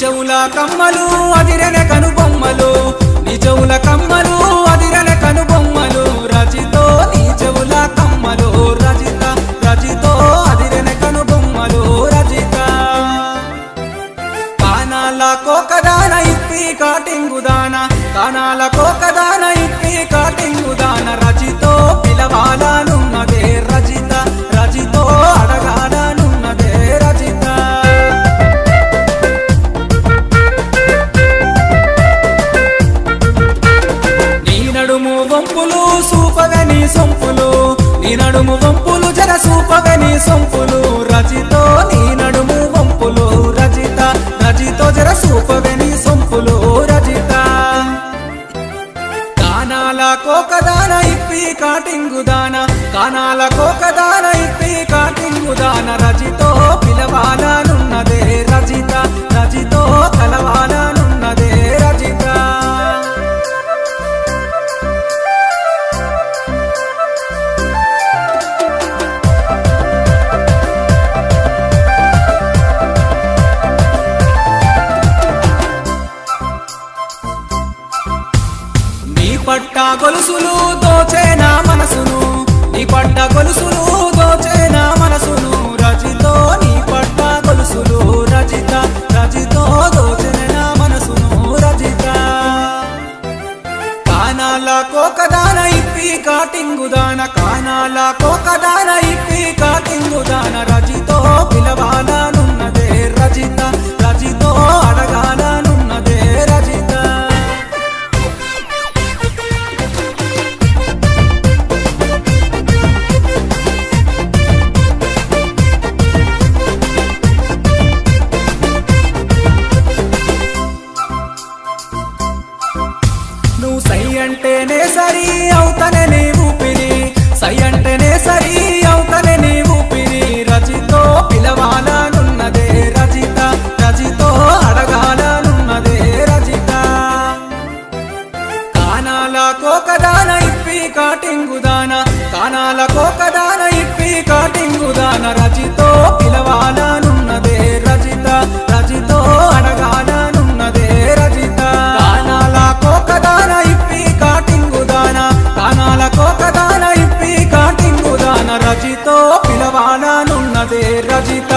చెవుల కమ్మలు అదిరెన కనుబొమ్మలు నీ చెవుల కమ్మలు అదిరెన కనుబొమ్మలు రజితో నీ చెవుల కమ్మలు రజిత రజితో అదిరెన కనుబొమ్మలు రజిత కానాల కోకదాన ఇప్పి కాటింగుదాన కానాల కోకదాన ఇప్పి కాటింగుదాన రజితో పిలవాలనున్నదే రజిత రజితో అడగాలనున్నదే రజిత నీ నడుము వంపులు సూపగని సొంపులు నీ నడుము వంపులు జర సూపగని సొంపులు రజితో నీ నడుము వంపులు రజిత రజితో జర సూపగని సొంపులు రజిత కానాల కోకదాన ఇప్పి కాటింగుదాన కానాల కోకదాన ఇప్పి కాటింగుదాన రజితో పిలవాలనున్నదే రజిత రజితో కలవాలనున్నదే రజిత పట్ట గొలుసులు దోచే నా మనసును నీ పట్ట గొలుసులు దోచే నా మనసును రజితో నీ పట్ట గొలుసులు రజిత రజితో దోచే నా మనసును రజిత కానాల కోకదాన ఇప్పి కాటింగుదాన కానాల కోకదాన ఇప్పి కాటింగుదాన రజితో పిలవాలనున్నదే రజిత రజితో అడగాలనున్నదే రజిత నువ్వు సై అంటేనే సరి అవుతనే నీ ఊపిరి సై అంటేనే సరి అవుతనే నీ ఊపిరి రజితో పిలవాలనున్నదే రజిత రజితో అడగాలనున్నదే రజిత కానాల కోకదాన ఇప్పి కాటింగుదాన కానాల కోకదాన ఇప్పి కాటింగుదాన రజితో పిలవాలనున్నదే రజిత రజితో అడగాలనున్నదే రజిత కానాల కోకదాన ఇప్పి కాటింగుదాన కానాల కోకదాన ఇప్పి కాటింగుదాన రజితో పిలవాలనున్నదే రజిత